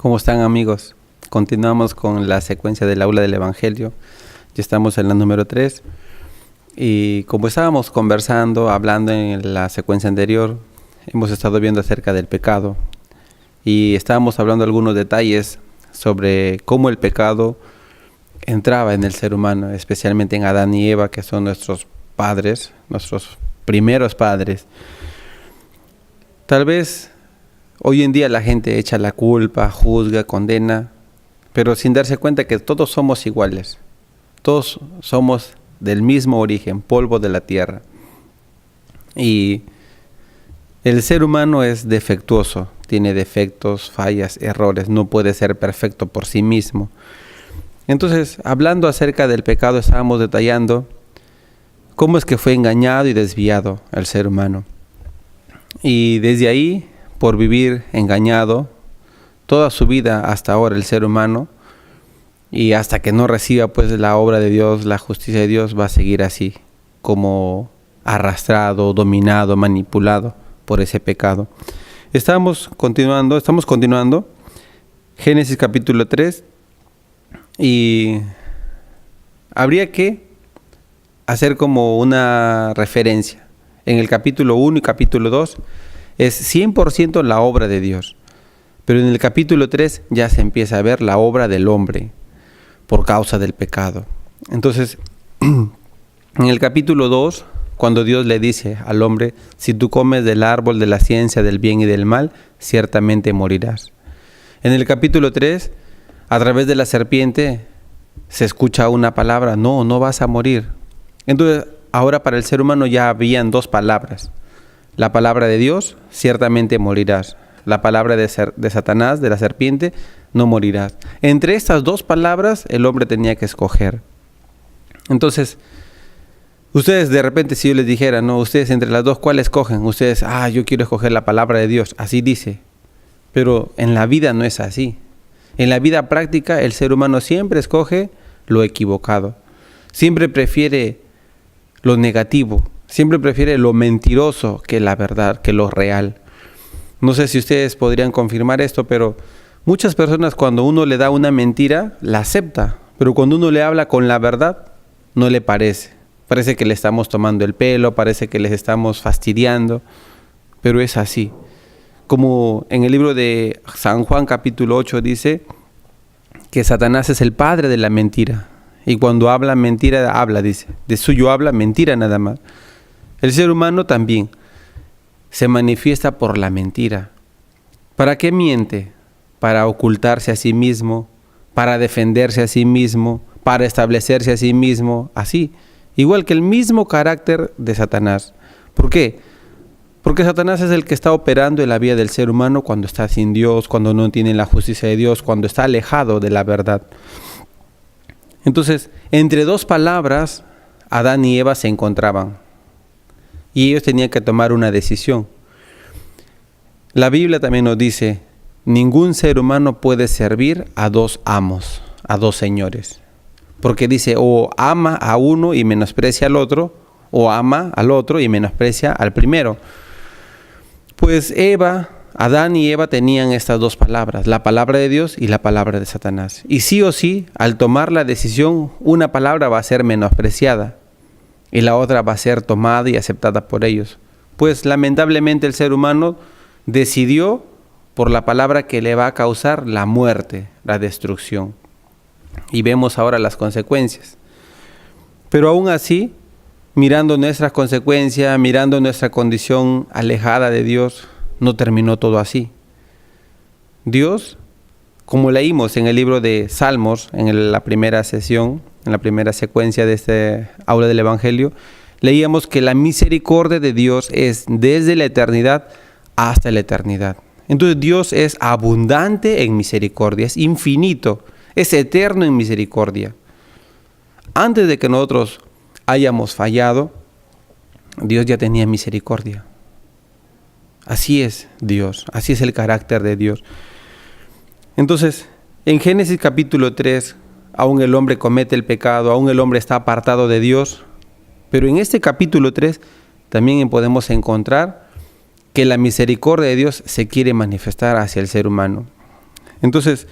¿Cómo están, amigos? Continuamos con la secuencia del aula del Evangelio. Ya estamos en la número 3. Y como estábamos conversando, hablando en la secuencia anterior, hemos estado viendo acerca del pecado. Y estábamos hablando algunos detalles sobre cómo el pecado entraba en el ser humano, especialmente en Adán y Eva, que son nuestros padres, nuestros primeros padres. Tal vez hoy en día la gente echa la culpa, juzga, condena, pero sin darse cuenta que todos somos iguales. Todos somos del mismo origen, polvo de la tierra. Y el ser humano es defectuoso, tiene defectos, fallas, errores, no puede ser perfecto por sí mismo. Entonces, hablando acerca del pecado, estábamos detallando cómo es que fue engañado y desviado el ser humano. Y desde ahí, por vivir engañado, toda su vida hasta ahora el ser humano, y hasta que no reciba pues la obra de Dios, la justicia de Dios, va a seguir así, como arrastrado, dominado, manipulado por ese pecado. Estamos continuando Génesis capítulo 3, y habría que hacer como una referencia. En el capítulo 1 y capítulo 2 es 100% la obra de Dios, pero en el capítulo 3 ya se empieza a ver la obra del hombre por causa del pecado. Entonces, en el capítulo 2, cuando Dios le dice al hombre: si tú comes del árbol de la ciencia del bien y del mal, ciertamente morirás. En el capítulo 3, a través de la serpiente, se escucha una palabra: no vas a morir. Entonces, ahora para el ser humano ya habían dos palabras. La palabra de Dios: ciertamente morirás. La palabra de Satanás, de la serpiente: no morirás. Entre estas dos palabras el hombre tenía que escoger. Entonces, ustedes de repente, si yo les dijera, no, ustedes entre las dos, ¿cuál escogen? Ustedes, yo quiero escoger la palabra de Dios, así dice. Pero en la vida no es así. En la vida práctica el ser humano siempre escoge lo equivocado. Siempre prefiere lo negativo. Siempre prefiere lo mentiroso que la verdad, que lo real. No sé si ustedes podrían confirmar esto, pero muchas personas, cuando uno le da una mentira, la acepta. Pero cuando uno le habla con la verdad, no le parece. Parece que le estamos tomando el pelo, parece que les estamos fastidiando. Pero es así. Como en el libro de San Juan capítulo 8 dice que Satanás es el padre de la mentira. Y cuando habla mentira, dice, de suyo habla mentira nada más. El ser humano también se manifiesta por la mentira. ¿Para qué miente? Para ocultarse a sí mismo, para defenderse a sí mismo, para establecerse a sí mismo, así. Igual que el mismo carácter de Satanás. ¿Por qué? Porque Satanás es el que está operando en la vida del ser humano cuando está sin Dios, cuando no tiene la justicia de Dios, cuando está alejado de la verdad. Entonces, entre dos palabras, Adán y Eva se encontraban. Y ellos tenían que tomar una decisión. La Biblia también nos dice: ningún ser humano puede servir a dos amos, a dos señores. Porque dice, o ama a uno y menosprecia al otro, o ama al otro y menosprecia al primero. Pues Adán y Eva tenían estas dos palabras, la palabra de Dios y la palabra de Satanás. Y sí o sí, al tomar la decisión, una palabra va a ser menospreciada y la otra va a ser tomada y aceptada por ellos. Pues lamentablemente el ser humano decidió por la palabra que le va a causar la muerte, la destrucción. Y vemos ahora las consecuencias. Pero aún así, mirando nuestras consecuencias, mirando nuestra condición alejada de Dios, no terminó todo así. Dios, como leímos en el libro de Salmos, en la primera sesión, en la primera secuencia de este aula del Evangelio, leíamos que la misericordia de Dios es desde la eternidad hasta la eternidad. Entonces Dios es abundante en misericordia, es infinito, es eterno en misericordia. Antes de que nosotros hayamos fallado, Dios ya tenía misericordia. Así es Dios, así es el carácter de Dios. Entonces, en Génesis capítulo 3, aún el hombre comete el pecado, aún el hombre está apartado de Dios, pero en este capítulo 3 también podemos encontrar que la misericordia de Dios se quiere manifestar hacia el ser humano. Entonces,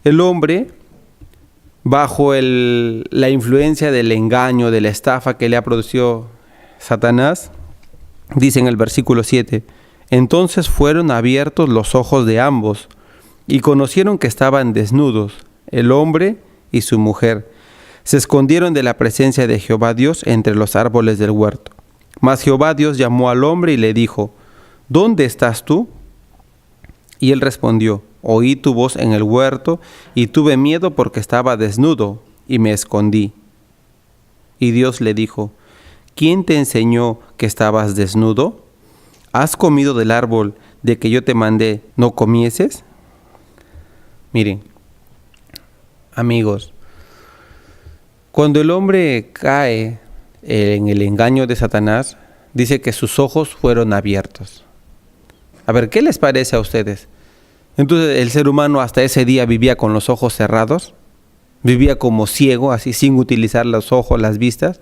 el hombre, bajo la influencia del engaño, de la estafa que le ha producido Satanás, dice en el versículo 7, entonces fueron abiertos los ojos de ambos y conocieron que estaban desnudos, el hombre y su mujer. Se escondieron de la presencia de Jehová Dios entre los árboles del huerto. Mas Jehová Dios llamó al hombre y le dijo, ¿dónde estás tú? Y él respondió, oí tu voz en el huerto y tuve miedo porque estaba desnudo y me escondí. Y Dios le dijo, ¿quién te enseñó que estabas desnudo? ¿Has comido del árbol de que yo te mandé no comieses? Miren, amigos, cuando el hombre cae en el engaño de Satanás, dice que sus ojos fueron abiertos. A ver, ¿qué les parece a ustedes? Entonces, ¿el ser humano hasta ese día vivía con los ojos cerrados? ¿Vivía como ciego, así sin utilizar los ojos, las vistas?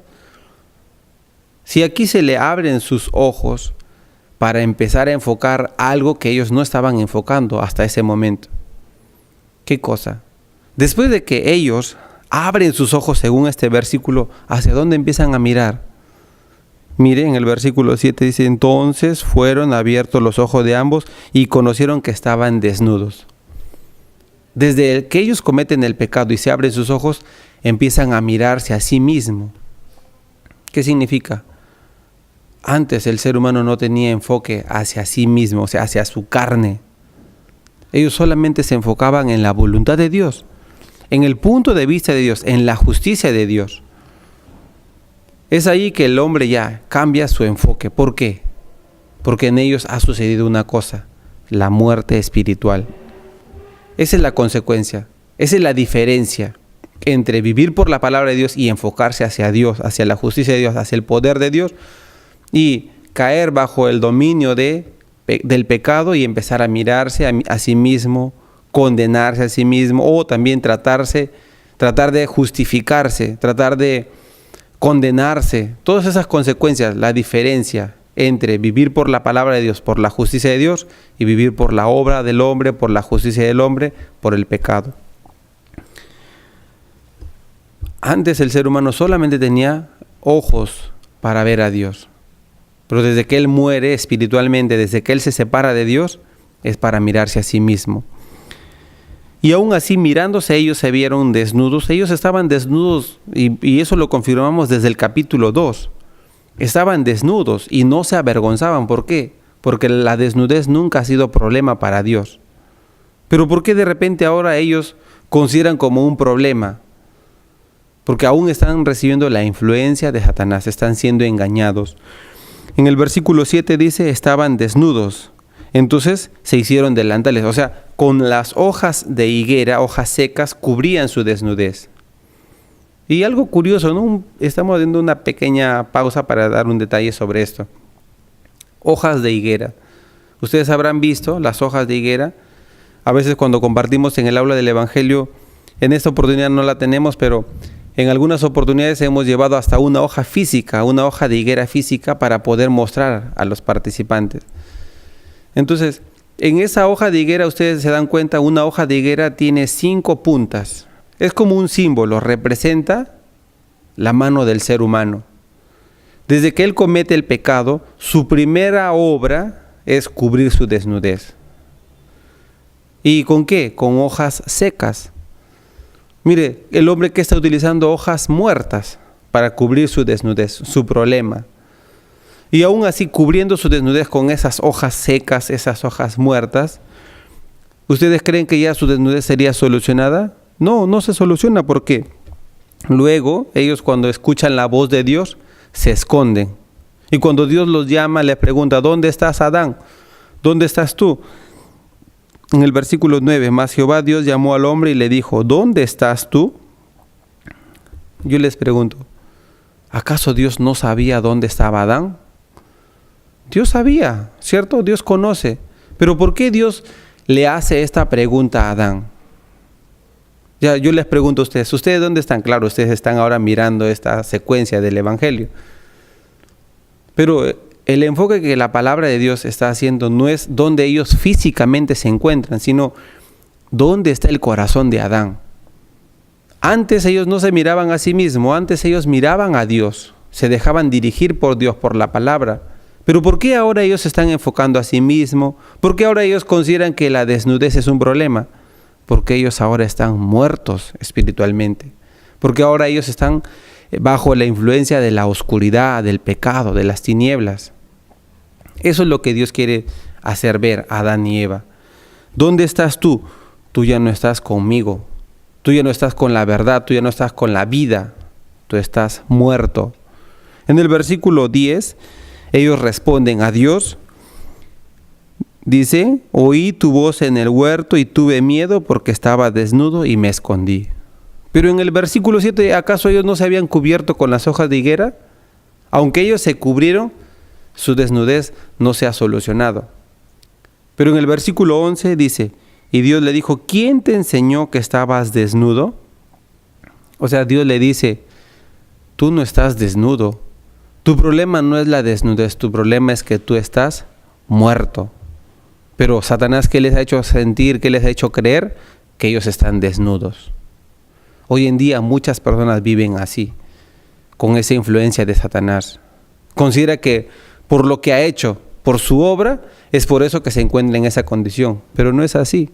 Si aquí se le abren sus ojos para empezar a enfocar algo que ellos no estaban enfocando hasta ese momento. ¿Qué cosa? Después de que ellos abren sus ojos según este versículo, ¿hacia dónde empiezan a mirar? Miren, el versículo 7 dice, entonces fueron abiertos los ojos de ambos y conocieron que estaban desnudos. Desde que ellos cometen el pecado y se abren sus ojos, empiezan a mirarse a sí mismos. ¿Qué significa? Antes el ser humano no tenía enfoque hacia sí mismo, o sea, hacia su carne. Ellos solamente se enfocaban en la voluntad de Dios, en el punto de vista de Dios, en la justicia de Dios. Es ahí que el hombre ya cambia su enfoque. ¿Por qué? Porque en ellos ha sucedido una cosa, la muerte espiritual. Esa es la consecuencia, esa es la diferencia entre vivir por la palabra de Dios y enfocarse hacia Dios, hacia la justicia de Dios, hacia el poder de Dios, y caer bajo el dominio del pecado y empezar a mirarse a sí mismo, condenarse a sí mismo, o también tratar de justificarse, tratar de condenarse. Todas esas consecuencias, la diferencia entre vivir por la palabra de Dios, por la justicia de Dios, y vivir por la obra del hombre, por la justicia del hombre, por el pecado. Antes el ser humano solamente tenía ojos para ver a Dios. Pero desde que él muere espiritualmente, desde que él se separa de Dios, es para mirarse a sí mismo. Y aún así, mirándose ellos se vieron desnudos. Ellos estaban desnudos y eso lo confirmamos desde el capítulo 2. Estaban desnudos y no se avergonzaban. ¿Por qué? Porque la desnudez nunca ha sido problema para Dios. Pero ¿por qué de repente ahora ellos consideran como un problema? Porque aún están recibiendo la influencia de Satanás, están siendo engañados. En el versículo 7 dice, estaban desnudos. Entonces se hicieron delantales, o sea, con las hojas de higuera, hojas secas, cubrían su desnudez. Y algo curioso, ¿no? Estamos haciendo una pequeña pausa para dar un detalle sobre esto. Hojas de higuera. Ustedes habrán visto las hojas de higuera. A veces cuando compartimos en el aula del Evangelio, en esta oportunidad no la tenemos, pero en algunas oportunidades hemos llevado hasta una hoja física, una hoja de higuera física para poder mostrar a los participantes. Entonces, en esa hoja de higuera, ustedes se dan cuenta, una hoja de higuera tiene 5 puntas. Es como un símbolo, representa la mano del ser humano. Desde que él comete el pecado, su primera obra es cubrir su desnudez. ¿Y con qué? Con hojas secas. Mire, el hombre que está utilizando hojas muertas para cubrir su desnudez, su problema. Y aún así, cubriendo su desnudez con esas hojas secas, esas hojas muertas, ¿ustedes creen que ya su desnudez sería solucionada? No, no se soluciona. ¿Por qué? Luego, ellos cuando escuchan la voz de Dios, se esconden. Y cuando Dios los llama, les pregunta, ¿dónde estás, Adán? ¿Dónde estás tú? En el versículo 9, mas Jehová Dios llamó al hombre y le dijo, ¿dónde estás tú? Yo les pregunto, ¿acaso Dios no sabía dónde estaba Adán? Dios sabía, ¿cierto? Dios conoce. Pero ¿por qué Dios le hace esta pregunta a Adán? Ya, yo les pregunto a ustedes, ¿ustedes dónde están? Claro, ustedes están ahora mirando esta secuencia del Evangelio. Pero el enfoque que la palabra de Dios está haciendo no es donde ellos físicamente se encuentran, sino ¿dónde está el corazón de Adán? Antes ellos no se miraban a sí mismos, antes ellos miraban a Dios, se dejaban dirigir por Dios, por la palabra. Pero ¿por qué ahora ellos se están enfocando a sí mismos? ¿Por qué ahora ellos consideran que la desnudez es un problema? Porque ellos ahora están muertos espiritualmente. Porque ahora ellos están bajo la influencia de la oscuridad, del pecado, de las tinieblas. Eso es lo que Dios quiere hacer ver a Adán y Eva. ¿Dónde estás tú? Tú ya no estás conmigo. Tú ya no estás con la verdad, tú ya no estás con la vida, tú estás muerto. En el versículo 10, ellos responden a Dios. Dice, oí tu voz en el huerto y tuve miedo porque estaba desnudo y me escondí. Pero en el versículo 7, ¿acaso ellos no se habían cubierto con las hojas de higuera? Aunque ellos se cubrieron, su desnudez no se ha solucionado. Pero en el versículo 11 dice, y Dios le dijo, ¿quién te enseñó que estabas desnudo? O sea, Dios le dice, tú no estás desnudo. Tu problema no es la desnudez, tu problema es que tú estás muerto. Pero Satanás, ¿qué les ha hecho sentir? ¿Qué les ha hecho creer? Que ellos están desnudos. Hoy en día muchas personas viven así, con esa influencia de Satanás. Considera que por lo que ha hecho, por su obra, es por eso que se encuentra en esa condición. Pero no es así.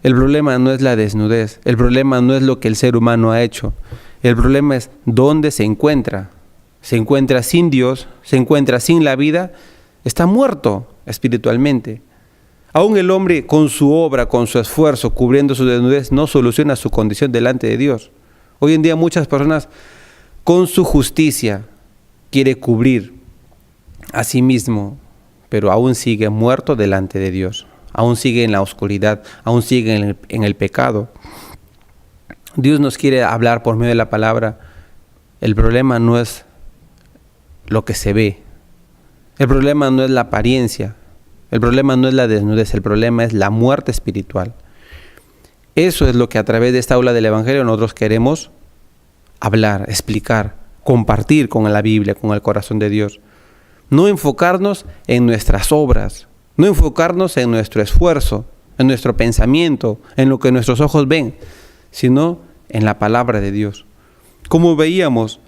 El problema no es la desnudez, el problema no es lo que el ser humano ha hecho, el problema es dónde se encuentra. Se encuentra sin Dios, se encuentra sin la vida, está muerto espiritualmente. Aún el hombre con su obra, con su esfuerzo, cubriendo su desnudez, no soluciona su condición delante de Dios. Hoy en día muchas personas con su justicia quiere cubrir a sí mismo, pero aún sigue muerto delante de Dios. Aún sigue en la oscuridad, aún sigue en el pecado. Dios nos quiere hablar por medio de la palabra. El problema no es lo que se ve. El problema no es la apariencia. El problema no es la desnudez. El problema es la muerte espiritual. Eso es lo que a través de esta aula del Evangelio nosotros queremos hablar, explicar, compartir con la Biblia, con el corazón de Dios. No enfocarnos en nuestras obras. No enfocarnos en nuestro esfuerzo, en nuestro pensamiento, en lo que nuestros ojos ven, sino en la palabra de Dios. Como veíamos,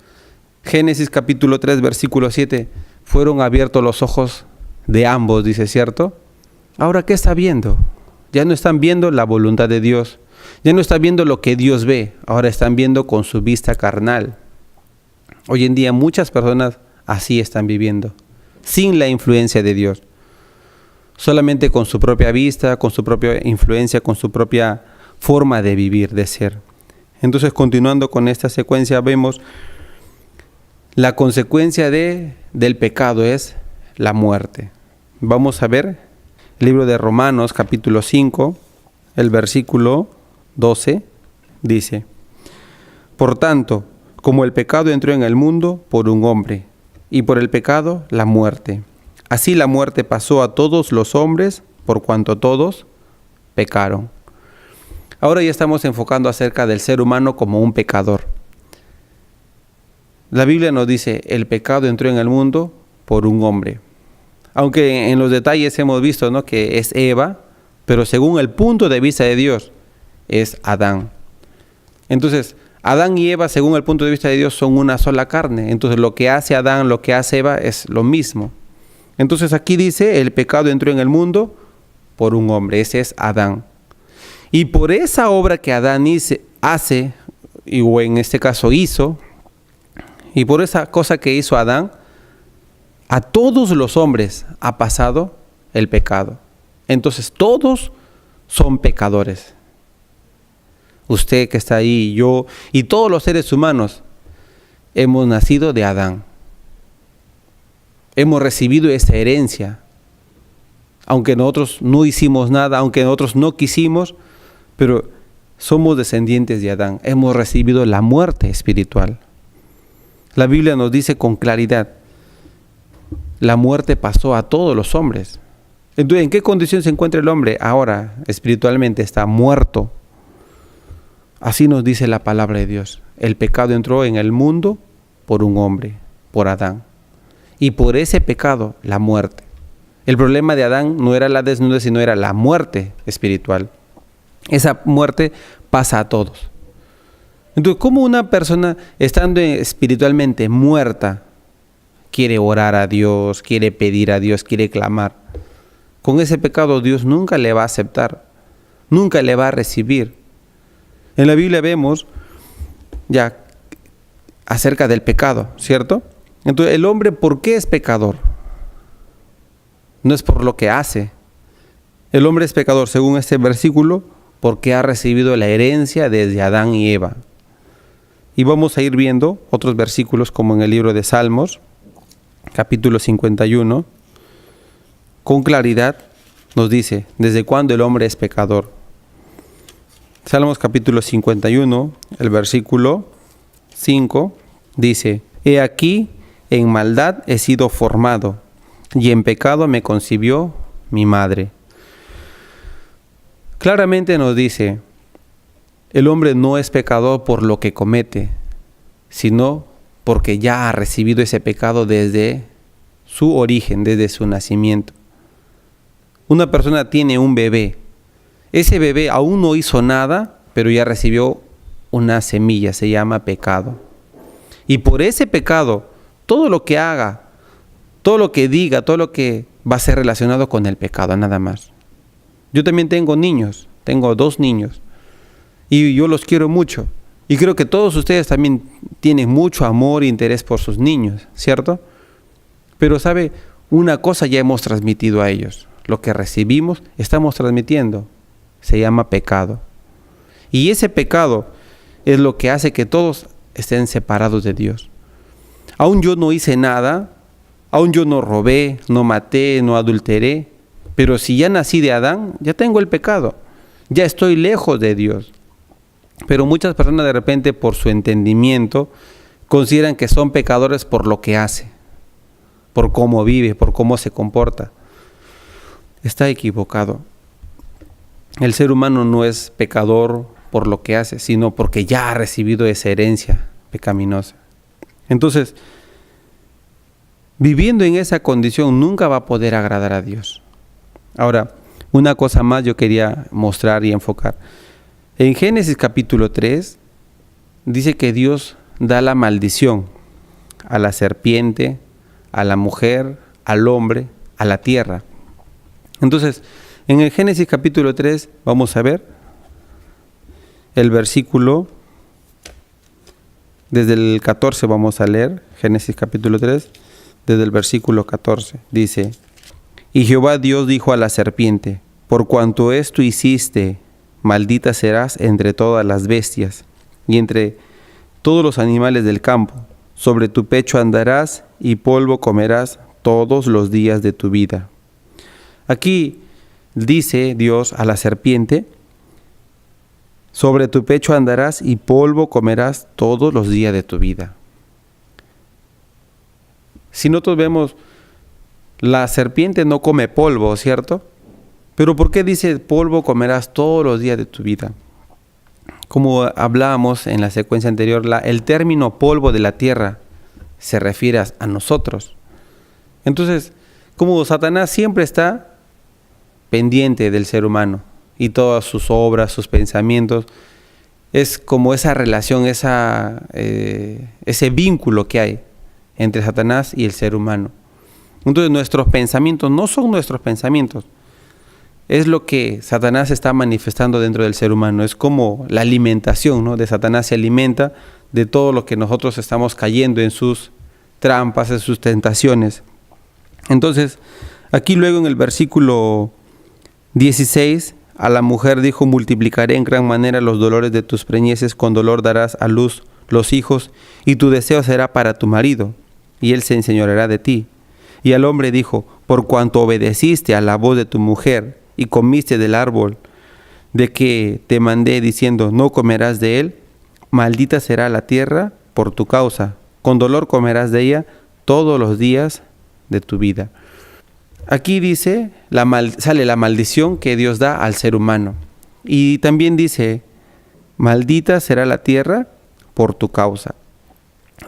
Génesis capítulo 3, versículo 7, fueron abiertos los ojos de ambos, dice, ¿cierto? Ahora, ¿qué está viendo? Ya no están viendo la voluntad de Dios, ya no están viendo lo que Dios ve, ahora están viendo con su vista carnal. Hoy en día muchas personas así están viviendo, sin la influencia de Dios. Solamente con su propia vista, con su propia influencia, con su propia forma de vivir, de ser. Entonces, continuando con esta secuencia, vemos la consecuencia del pecado es la muerte. Vamos a ver el libro de Romanos, capítulo 5, el versículo 12, dice, por tanto, como el pecado entró en el mundo por un hombre, y por el pecado la muerte. Así la muerte pasó a todos los hombres, por cuanto todos pecaron. Ahora ya estamos enfocando acerca del ser humano como un pecador. La Biblia nos dice, el pecado entró en el mundo por un hombre. Aunque en los detalles hemos visto, ¿no?, que es Eva, pero según el punto de vista de Dios, es Adán. Entonces, Adán y Eva, según el punto de vista de Dios, son una sola carne. Entonces, lo que hace Adán, lo que hace Eva, es lo mismo. Entonces aquí dice, el pecado entró en el mundo por un hombre, ese es Adán. Y por esa obra que Adán hace, o en este caso hizo, y por esa cosa que hizo Adán, a todos los hombres ha pasado el pecado. Entonces todos son pecadores. Usted que está ahí, yo y todos los seres humanos hemos nacido de Adán. Hemos recibido esa herencia, aunque nosotros no hicimos nada, aunque nosotros no quisimos, pero somos descendientes de Adán. Hemos recibido la muerte espiritual. La Biblia nos dice con claridad, la muerte pasó a todos los hombres. Entonces, ¿en qué condición se encuentra el hombre? Ahora, espiritualmente, está muerto. Así nos dice la palabra de Dios. El pecado entró en el mundo por un hombre, por Adán. Y por ese pecado, la muerte. El problema de Adán no era la desnudez, sino era la muerte espiritual. esa muerte pasa a todos. Entonces, ¿cómo una persona estando espiritualmente muerta quiere orar a Dios, quiere pedir a Dios, quiere clamar? Con ese pecado Dios nunca le va a aceptar, nunca le va a recibir. En la Biblia vemos ya acerca del pecado, ¿cierto? Entonces, el hombre, ¿por qué es pecador? No es por lo que hace. El hombre es pecador, según este versículo, porque ha recibido la herencia desde Adán y Eva. Y vamos a ir viendo otros versículos como en el libro de Salmos, capítulo 51, con claridad nos dice, ¿desde cuándo el hombre es pecador? Salmos capítulo 51, el versículo 5, dice, He aquí, en maldad he sido formado, y en pecado me concibió mi madre. Claramente nos dice, el hombre no es pecador por lo que comete, sino porque ya ha recibido ese pecado desde su origen, desde su nacimiento. Una persona tiene un bebé. Ese bebé aún no hizo nada, pero ya recibió una semilla, se llama pecado. Y por ese pecado, todo lo que haga, todo lo que diga, todo lo que va a ser relacionado con el pecado, nada más. Yo también tengo niños, tengo 2 niños. Y yo los quiero mucho. Y creo que todos ustedes también tienen mucho amor e interés por sus niños, ¿cierto? Pero sabe, una cosa ya hemos transmitido a ellos. Lo que recibimos, estamos transmitiendo. Se llama pecado. Y ese pecado es lo que hace que todos estén separados de Dios. Aún yo no hice nada, aún yo no robé, no maté, no adulteré, pero si ya nací de Adán, ya tengo el pecado. Ya estoy lejos de Dios. Pero muchas personas de repente por su entendimiento consideran que son pecadores por lo que hace, por cómo vive, por cómo se comporta. Está equivocado. El ser humano no es pecador por lo que hace, sino porque ya ha recibido esa herencia pecaminosa. Entonces, viviendo en esa condición nunca va a poder agradar a Dios. Ahora, una cosa más yo quería mostrar y enfocar. En Génesis capítulo 3 dice que Dios da la maldición a la serpiente, a la mujer, al hombre, a la tierra. Entonces, en el Génesis capítulo 3 vamos a ver el versículo, desde el 14 vamos a leer, Génesis capítulo 3, desde el versículo 14, dice, Y Jehová Dios dijo a la serpiente, por cuanto esto hiciste, maldita serás entre todas las bestias y entre todos los animales del campo. Sobre tu pecho andarás y polvo comerás todos los días de tu vida. Aquí dice Dios a la serpiente, sobre tu pecho andarás y polvo comerás todos los días de tu vida. Si nosotros vemos, la serpiente no come polvo, ¿cierto? Pero ¿por qué dice polvo comerás todos los días de tu vida? Como hablábamos en la secuencia anterior, el término polvo de la tierra se refiere a nosotros. Entonces, como Satanás siempre está pendiente del ser humano y todas sus obras, sus pensamientos, es como esa relación, ese vínculo que hay entre Satanás y el ser humano. Entonces nuestros pensamientos no son nuestros pensamientos. Es lo que Satanás está manifestando dentro del ser humano. Es como la alimentación, ¿no? De Satanás se alimenta de todo lo que nosotros estamos cayendo en sus trampas, en sus tentaciones. Entonces, aquí luego en el versículo 16, a la mujer dijo, multiplicaré en gran manera los dolores de tus preñeces, con dolor darás a luz los hijos, y tu deseo será para tu marido, y él se enseñoreará de ti. Y al hombre dijo, por cuanto obedeciste a la voz de tu mujer, y comiste del árbol de que te mandé diciendo, no comerás de él, maldita será la tierra por tu causa, con dolor comerás de ella todos los días de tu vida. Aquí dice, sale la maldición que Dios da al ser humano. Y también dice, maldita será la tierra por tu causa.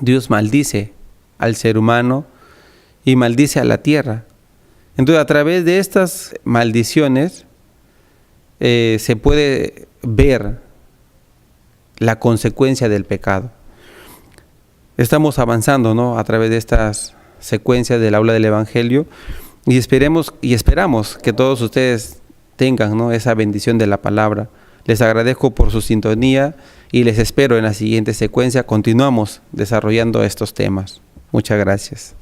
Dios maldice al ser humano y maldice a la tierra. Entonces, a través de estas maldiciones, se puede ver la consecuencia del pecado. Estamos avanzando, ¿no?, a través de estas secuencias del aula del Evangelio, y esperamos que todos ustedes tengan, ¿no?, esa bendición de la palabra. Les agradezco por su sintonía y les espero en la siguiente secuencia. Continuamos desarrollando estos temas. Muchas gracias.